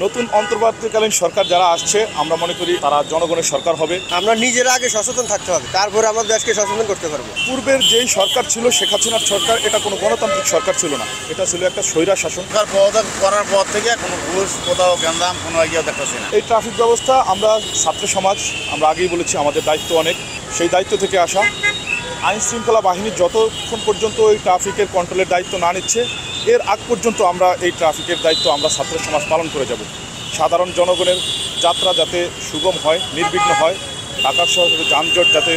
নতুন অন্তর্বর্তীকালীন সরকার যারা আসছে আমরা মনে করি তারা জনগণের সরকার হবে। আমরা নিজেরা আগে সচেতন থাকতে হবে, তারপরে আমাদের দেশকে সচেতন করতে পারবো। পূর্বের যেই সরকার ছিল শেখ হাসিনার সরকার, এটা কোনো গণতান্ত্রিক সরকার ছিল না, এটা ছিল একটা স্বৈরা শাসন। পদত্যাগ করার পর থেকে কোনো ঘুষ কোথাও গ্যান্দাম কোনো এগিয়ে দেখতেছি না। এই ট্রাফিক ব্যবস্থা আমরা ছাত্র সমাজ, আমরা আগেই বলেছি আমাদের দায়িত্ব অনেক, সেই দায়িত্ব থেকে আসা। আইন শৃঙ্খলা বাহিনী যতক্ষণ পর্যন্ত এই ট্রাফিকের কন্ট্রোলের দায়িত্ব না নিচ্ছে, এর আগ পর্যন্ত আমরা এই ট্রাফিকের দায়িত্ব আমরা ছাত্র সমাজ পালন করে যাব। সাধারণ জনগণের যাত্রা যাতে সুগম হয়, নির্বিঘ্ন হয়, ঢাকা শহরের যানজট যাতে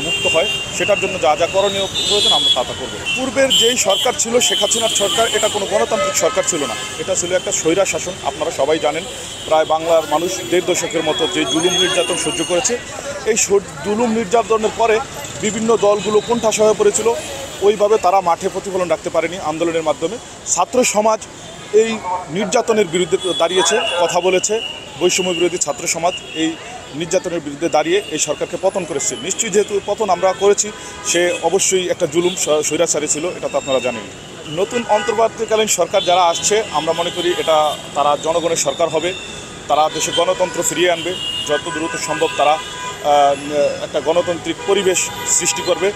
মুক্ত হয়, সেটার জন্য যা যা করণীয় প্রয়োজন আমরা তা করব। পূর্বের যেই সরকার ছিল শেখ হাসিনার সরকার, এটা কোনো গণতান্ত্রিক সরকার ছিল না, এটা ছিল একটা স্বৈরা শাসন। আপনারা সবাই জানেন, প্রায় বাংলার মানুষ 1.5 দশকের মতো যে জুলুম নির্যাতন সহ্য করেছে। এই জুলুম নির্যাতনের পরে বিভিন্ন দলগুলো কোণঠাসা হয়ে পড়েছিল, ওইভাবে তারা মাঠে প্রতিফলন রাখতে পারেনি। আন্দোলনের মাধ্যমে ছাত্র সমাজ এই নির্যাতনের বিরুদ্ধে দাঁড়িয়েছে, কথা বলেছে। বৈষম্য বিরোধী ছাত্র সমাজ এই নির্যাতনের বিরুদ্ধে দাঁড়িয়ে এই সরকারকে পতন করেছে। নিশ্চয়ই যেহেতু পতন আমরা করেছি, সে অবশ্যই একটা জুলুম স্বৈরাচারী ছিল, এটা তো আপনারা জানেন। নতুন অন্তর্বর্তীকালীন সরকার যারা আসছে আমরা মনে করি এটা তারা জনগণের সরকার হবে। তারা দেশে গণতন্ত্র ফিরিয়ে আনবে, যত দ্রুত সম্ভব তারা একটা গণতান্ত্রিক পরিবেশ সৃষ্টি করবে।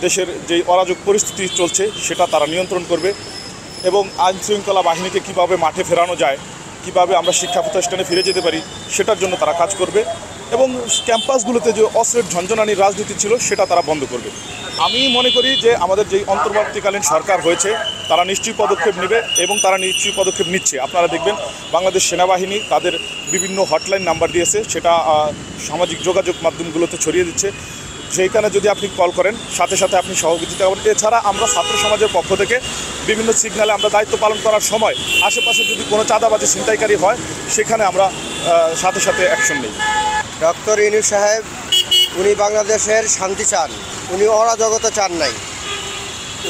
দেশের যেই অরাজক পরিস্থিতি চলছে সেটা তারা নিয়ন্ত্রণ করবে এবং আইন শৃঙ্খলা বাহিনীকে কীভাবে মাঠে ফেরানো যায়, কিভাবে আমরা শিক্ষা প্রতিষ্ঠানে ফিরে যেতে পারি, সেটার জন্য তারা কাজ করবে এবং ক্যাম্পাসগুলোতে যে অস্ত্রের ঝঞ্ঝনানির রাজনীতি ছিল সেটা তারা বন্ধ করবে। আমি মনে করি যে আমাদের যেই অন্তর্বর্তীকালীন সরকার হয়েছে তারা নিশ্চয়ই পদক্ষেপ নেবে এবং তারা নিশ্চয়ই পদক্ষেপ নিচ্ছে। আপনারা দেখবেন বাংলাদেশ সেনাবাহিনী তাদের বিভিন্ন হটলাইন নাম্বার দিয়েছে, সেটা সামাজিক যোগাযোগ মাধ্যমগুলোতে ছড়িয়ে দিচ্ছে। সেইখানে যদি আপনি কল করেন সাথে সাথে আপনি সহযোগিতা করবেন। এছাড়া আমরা ছাত্র সমাজের পক্ষ থেকে বিভিন্ন সিগন্যালে আমরা দায়িত্ব পালন করার সময় আশেপাশে যদি কোনো চাঁদাবাজি ছিনতাইকারী হয় সেখানে আমরা সাথে সাথে অ্যাকশন নিই। ডক্টর ইউনূস সাহেব উনি বাংলাদেশের শান্তি চান, উনি অরাজকতা চান নাই।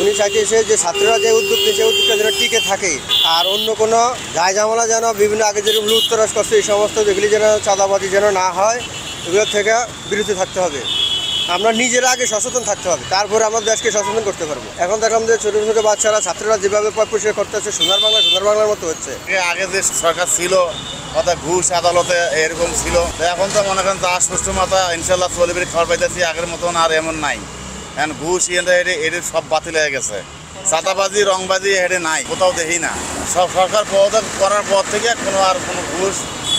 উনি চাইতেছে যে ছাত্ররা যে উদ্যোগ নিয়েছে উদ্যোগটা যেন টিকে থাকে, আর অন্য কোনো গায়ে ঝামেলা যেন বিভিন্ন আগে যেরকম লুটতরাজ করছে এই সমস্ত যেগুলি যেন চাঁদাবাজি যেন না হয়, এগুলোর থেকে বিরত থাকতে হবে। আমরা নিজেরা আগে সচেতন থাকতে হবে, তারপরে আমাদের দেশকে সচেতন করতে পারবো। এখন দেখলাম যে ছোটো ছোটো বাচ্চারা ছাত্ররা যেভাবে পরিষ্কার করতেছে সোনার বাংলার মতো হচ্ছে। আগে যে সরকার ছিল অর্থাৎ ঘুষ আদালতে এরকম ছিল, এখন তো মনে করেন তা সুষ্ঠু মাথা ইনশাল্লাহ চলে খবর পাইতেছি, আগের মতন আর এমন নাই। এখন ঘুষ এর সব বাতিল হয়ে গেছে, চাঁদাবাজি রংবাজি হেঁটে নাই, কোথাও দেখি না। সব সরকার পদত্যাগ করার পর থেকে কোনো ঘুষ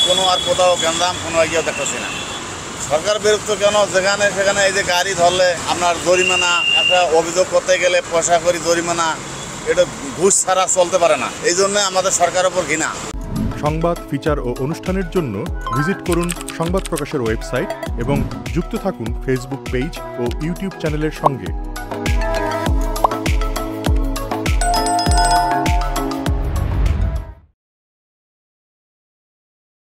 কোনো আর কোথাও গ্যান্দাম কোনো এগিয়ে দেখতেছি না। সরকার বিরুদ্ধ কেন, যেখানে সেখানে এই যে গাড়ি ধরলে আপনার জরিমানা, একটা অভিযোগ করতে গেলে পয়সা করি জরিমানা, এটা ঘুষ ছাড়া চলতে পারে না। এই জন্য আমাদের সরকারের উপর ঘৃণা। সংবাদ, ফিচার ও অনুষ্ঠানের জন্য ভিজিট করুন সংবাদ প্রকাশের ওয়েবসাইট এবং যুক্ত থাকুন ফেসবুক পেজ ও ইউটিউব চ্যানেলের সঙ্গে।